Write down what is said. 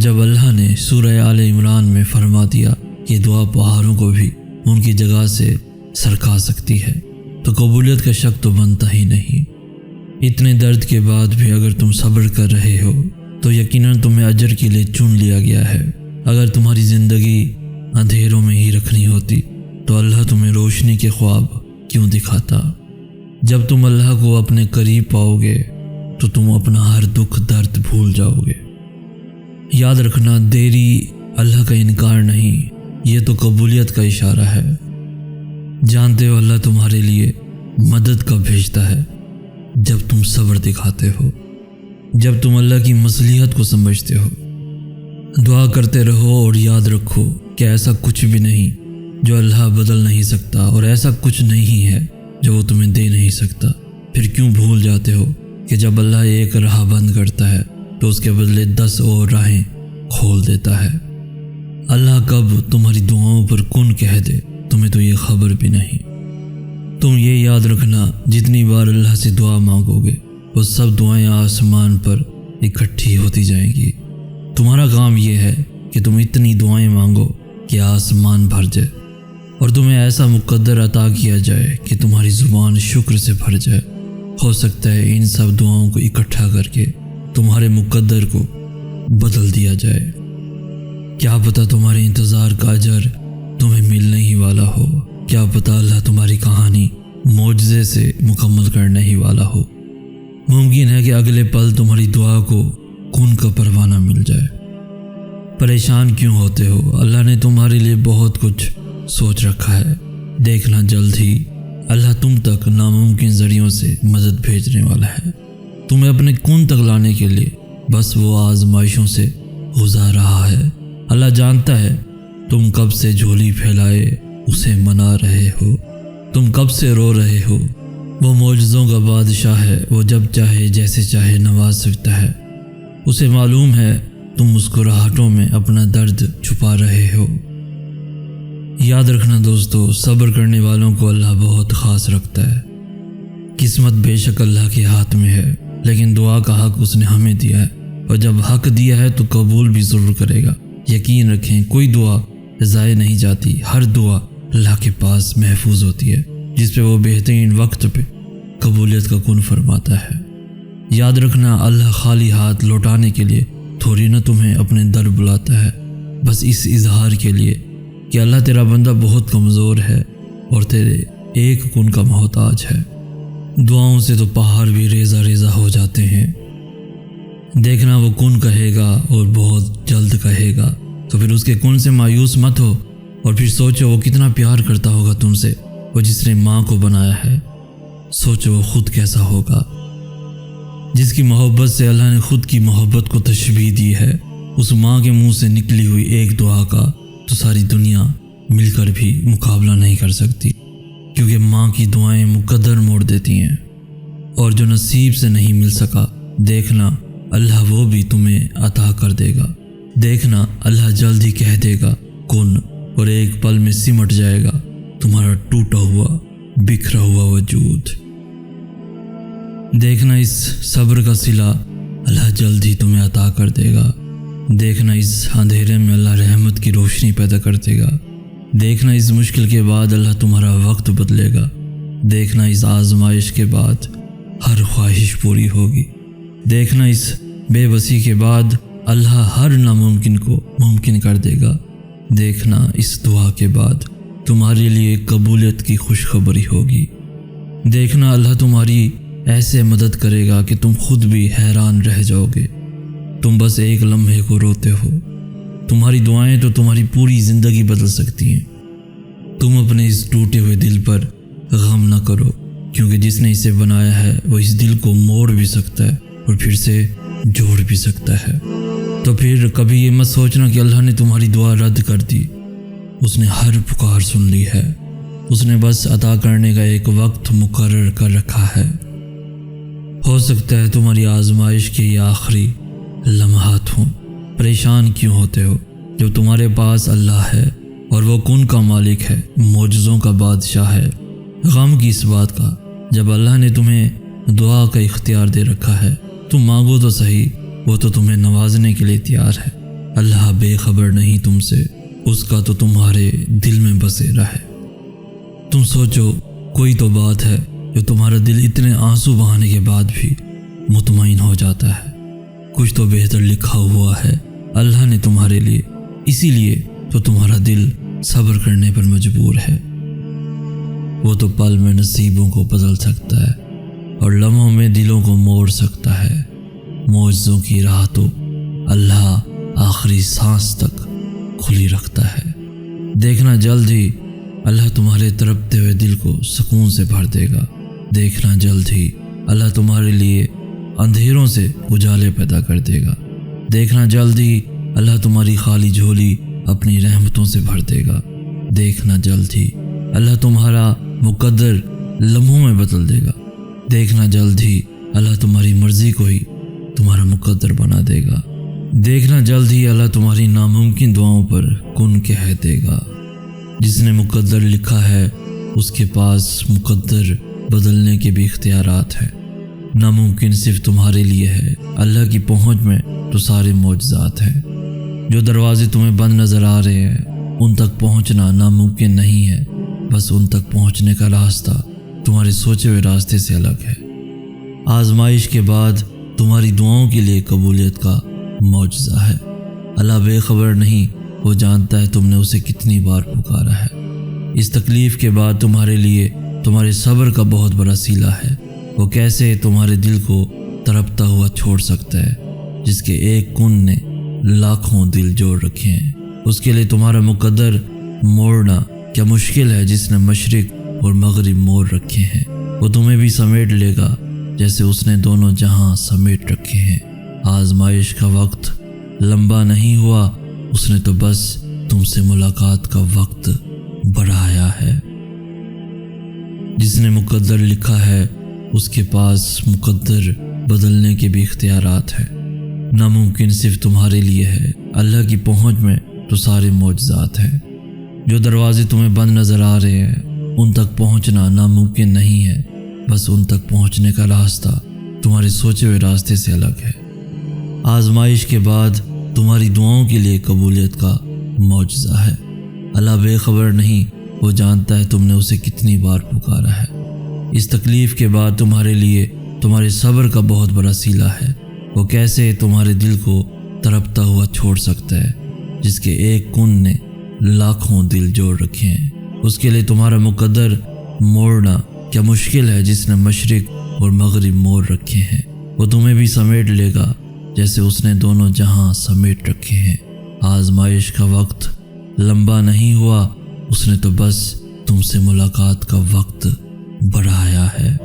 جب اللہ نے سورہ آل عمران میں فرما دیا کہ دعا پہاڑوں کو بھی ان کی جگہ سے سرکا سکتی ہے تو قبولیت کا شک تو بنتا ہی نہیں۔ اتنے درد کے بعد بھی اگر تم صبر کر رہے ہو تو یقیناً تمہیں اجر کے لیے چن لیا گیا ہے۔ اگر تمہاری زندگی اندھیروں میں ہی رکھنی ہوتی تو اللہ تمہیں روشنی کے خواب کیوں دکھاتا؟ جب تم اللہ کو اپنے قریب پاؤ گے تو تم اپنا ہر دکھ درد بھول جاؤ گے۔ یاد رکھنا، دیری اللہ کا انکار نہیں، یہ تو قبولیت کا اشارہ ہے۔ جانتے ہو اللہ تمہارے لیے مدد کب بھیجتا ہے؟ جب تم صبر دکھاتے ہو، جب تم اللہ کی مصلحت کو سمجھتے ہو۔ دعا کرتے رہو اور یاد رکھو کہ ایسا کچھ بھی نہیں جو اللہ بدل نہیں سکتا، اور ایسا کچھ نہیں ہے جو وہ تمہیں دے نہیں سکتا۔ پھر کیوں بھول جاتے ہو کہ جب اللہ ایک راہ بند کرتا ہے تو اس کے بدلے 10 اور راہیں کھول دیتا ہے۔ اللہ کب تمہاری دعاؤں پر کن کہہ دے تمہیں تو یہ خبر بھی نہیں۔ تم یہ یاد رکھنا، جتنی بار اللہ سے دعا مانگو گے وہ سب دعائیں آسمان پر اکٹھی ہوتی جائیں گی۔ تمہارا کام یہ ہے کہ تم اتنی دعائیں مانگو کہ آسمان بھر جائے اور تمہیں ایسا مقدر عطا کیا جائے کہ تمہاری زبان شکر سے بھر جائے۔ ہو سکتا ہے ان سب دعاؤں کو اکٹھا کر کے تمہارے مقدر کو بدل دیا جائے۔ کیا پتہ تمہارے انتظار کا اجر تمہیں ملنے ہی والا ہو، کیا پتہ اللہ تمہاری کہانی معجزے سے مکمل کرنے ہی والا ہو۔ ممکن ہے کہ اگلے پل تمہاری دعا کو کن کا پروانہ مل جائے۔ پریشان کیوں ہوتے ہو؟ اللہ نے تمہارے لیے بہت کچھ سوچ رکھا ہے۔ دیکھنا جلد ہی اللہ تم تک ناممکن ذریعوں سے مدد بھیجنے والا ہے۔ تمہیں اپنے کن تک لانے کے لیے بس وہ آزمائشوں سے گزار رہا ہے۔ اللہ جانتا ہے تم کب سے جھولی پھیلائے اسے منا رہے ہو، تم کب سے رو رہے ہو۔ وہ معجزوں کا بادشاہ ہے، وہ جب چاہے جیسے چاہے نواز سکتا ہے۔ اسے معلوم ہے تم مسکراہٹوں میں اپنا درد چھپا رہے ہو۔ یاد رکھنا دوستو، صبر کرنے والوں کو اللہ بہت خاص رکھتا ہے۔ قسمت بے شک اللہ کے ہاتھ میں ہے، لیکن دعا کا حق اس نے ہمیں دیا ہے، اور جب حق دیا ہے تو قبول بھی ضرور کرے گا۔ یقین رکھیں، کوئی دعا ضائع نہیں جاتی، ہر دعا اللہ کے پاس محفوظ ہوتی ہے، جس پہ وہ بہترین وقت پہ قبولیت کا کن فرماتا ہے۔ یاد رکھنا، اللہ خالی ہاتھ لوٹانے کے لیے تھوڑی نہ تمہیں اپنے در بلاتا ہے، بس اس اظہار کے لیے کہ اللہ تیرا بندہ بہت کمزور ہے اور تیرے ایک کن کا محتاج ہے۔ دعاؤں سے تو پہاڑ بھی ریزہ ریزہ ہو جاتے ہیں۔ دیکھنا، وہ کن کہے گا اور بہت جلد کہے گا، تو پھر اس کے کن سے مایوس مت ہو، اور پھر سوچو وہ کتنا پیار کرتا ہوگا تم سے، وہ جس نے ماں کو بنایا ہے۔ سوچو وہ خود کیسا ہوگا، جس کی محبت سے اللہ نے خود کی محبت کو تشبیہ دی ہے۔ اس ماں کے منہ سے نکلی ہوئی ایک دعا کا تو ساری دنیا مل کر بھی مقابلہ نہیں کر سکتی، کیونکہ ماں کی دعائیں مقدر موڑ دیتی ہیں، اور جو نصیب سے نہیں مل سکا، دیکھنا اللہ وہ بھی تمہیں عطا کر دے گا۔ دیکھنا اللہ جلد ہی کہہ دے گا کن، اور ایک پل میں سمٹ جائے گا تمہارا ٹوٹا ہوا بکھرا ہوا وجود۔ دیکھنا اس صبر کا صلہ اللہ جلد ہی تمہیں عطا کر دے گا۔ دیکھنا اس اندھیرے میں اللہ رحمت کی روشنی پیدا کر دے گا۔ دیکھنا اس مشکل کے بعد اللہ تمہارا وقت بدلے گا۔ دیکھنا اس آزمائش کے بعد ہر خواہش پوری ہوگی۔ دیکھنا اس بے بسی کے بعد اللہ ہر ناممکن کو ممکن کر دے گا۔ دیکھنا اس دعا کے بعد تمہارے لیے قبولیت کی خوشخبری ہوگی۔ دیکھنا اللہ تمہاری ایسے مدد کرے گا کہ تم خود بھی حیران رہ جاؤ گے۔ تم بس ایک لمحے کو روتے ہو، تمہاری دعائیں تو تمہاری پوری زندگی بدل سکتی ہیں۔ تم اپنے اس ٹوٹے ہوئے دل پر غم نہ کرو، کیونکہ جس نے اسے بنایا ہے وہ اس دل کو موڑ بھی سکتا ہے اور پھر سے جوڑ بھی سکتا ہے۔ تو پھر کبھی یہ مت سوچنا کہ اللہ نے تمہاری دعا رد کر دی۔ اس نے ہر پکار سن لی ہے، اس نے بس عطا کرنے کا ایک وقت مقرر کر رکھا ہے۔ ہو سکتا ہے تمہاری آزمائش کے یہ آخری لمحات ہوں۔ پریشان کیوں ہوتے ہو جب تمہارے پاس اللہ ہے اور وہ کن کا مالک ہے، معجزوں کا بادشاہ ہے۔ غم کی اس بات کا جب اللہ نے تمہیں دعا کا اختیار دے رکھا ہے، تم مانگو تو صحیح، وہ تو تمہیں نوازنے کے لیے تیار ہے۔ اللہ بے خبر نہیں تم سے، اس کا تو تمہارے دل میں بسیرا ہے۔ تم سوچو، کوئی تو بات ہے جو تمہارا دل اتنے آنسو بہانے کے بعد بھی مطمئن ہو جاتا ہے۔ کچھ تو بہتر لکھا ہوا ہے اللہ نے تمہارے لیے، اسی لیے تو تمہارا دل صبر کرنے پر مجبور ہے۔ وہ تو پل میں نصیبوں کو بدل سکتا ہے اور لمحوں میں دلوں کو موڑ سکتا ہے۔ معجزوں کی راہ تو اللہ آخری سانس تک کھلی رکھتا ہے۔ دیکھنا جلد ہی اللہ تمہارے تڑپتے ہوئے دل کو سکون سے بھر دے گا۔ دیکھنا جلد ہی اللہ تمہارے لیے اندھیروں سے اجالے پیدا کر دے گا۔ دیکھنا جلد ہی اللہ تمہاری خالی جھولی اپنی رحمتوں سے بھر دے گا۔ دیکھنا جلد ہی اللہ تمہارا مقدر لمحوں میں بدل دے گا۔ دیکھنا جلد ہی اللہ تمہاری مرضی کو ہی تمہارا مقدر بنا دے گا۔ دیکھنا جلد ہی اللہ تمہاری ناممکن دعاؤں پر کن کہہ دے گا۔ جس نے مقدر لکھا ہے اس کے پاس مقدر بدلنے کے بھی اختیارات ہیں۔ ناممکن صرف تمہارے لیے ہے، اللہ کی پہنچ میں تو سارے معجزات ہیں۔ جو دروازے تمہیں بند نظر آ رہے ہیں ان تک پہنچنا ناممکن نہیں ہے، بس ان تک پہنچنے کا راستہ تمہارے سوچے ہوئے راستے سے الگ ہے۔ آزمائش کے بعد تمہاری دعاؤں کے لیے قبولیت کا معجزہ ہے۔ اللہ بے خبر نہیں، وہ جانتا ہے تم نے اسے کتنی بار پکارا ہے۔ اس تکلیف کے بعد تمہارے لیے تمہارے صبر کا بہت بڑا صلہ ہے۔ وہ کیسے تمہارے دل کو تڑپتا ہوا چھوڑ سکتا ہے، جس کے ایک کن نے لاکھوں دل جوڑ رکھے ہیں۔ اس کے لیے تمہارا مقدر موڑنا کیا مشکل ہے، جس نے مشرق اور مغرب موڑ رکھے ہیں۔ وہ تمہیں بھی سمیٹ لے گا جیسے اس نے دونوں جہاں سمیٹ رکھے ہیں۔ آزمائش کا وقت لمبا نہیں ہوا، اس نے تو بس تم سے ملاقات کا وقت بڑھایا ہے۔ جس نے مقدر لکھا ہے اس کے پاس مقدر بدلنے کے بھی اختیارات ہیں۔ ناممکن صرف تمہارے لیے ہے، اللہ کی پہنچ میں تو سارے معجزات ہیں۔ جو دروازے تمہیں بند نظر آ رہے ہیں ان تک پہنچنا ناممکن نہیں ہے، بس ان تک پہنچنے کا راستہ تمہارے سوچے ہوئے راستے سے الگ ہے۔ آزمائش کے بعد تمہاری دعاؤں کے لیے قبولیت کا معجزہ ہے۔ اللہ بے خبر نہیں، وہ جانتا ہے تم نے اسے کتنی بار پکارا ہے۔ اس تکلیف کے بعد تمہارے لیے تمہارے صبر کا بہت بڑا صلہ ہے۔ وہ کیسے تمہارے دل کو تڑپتا ہوا چھوڑ سکتا ہے، جس کے ایک کن نے لاکھوں دل جوڑ رکھے ہیں۔ اس کے لیے تمہارا مقدر موڑنا کیا مشکل ہے، جس نے مشرق اور مغرب موڑ رکھے ہیں۔ وہ تمہیں بھی سمیٹ لے گا جیسے اس نے دونوں جہاں سمیٹ رکھے ہیں۔ آزمائش کا وقت لمبا نہیں ہوا، اس نے تو بس تم سے ملاقات کا وقت بڑھایا ہے۔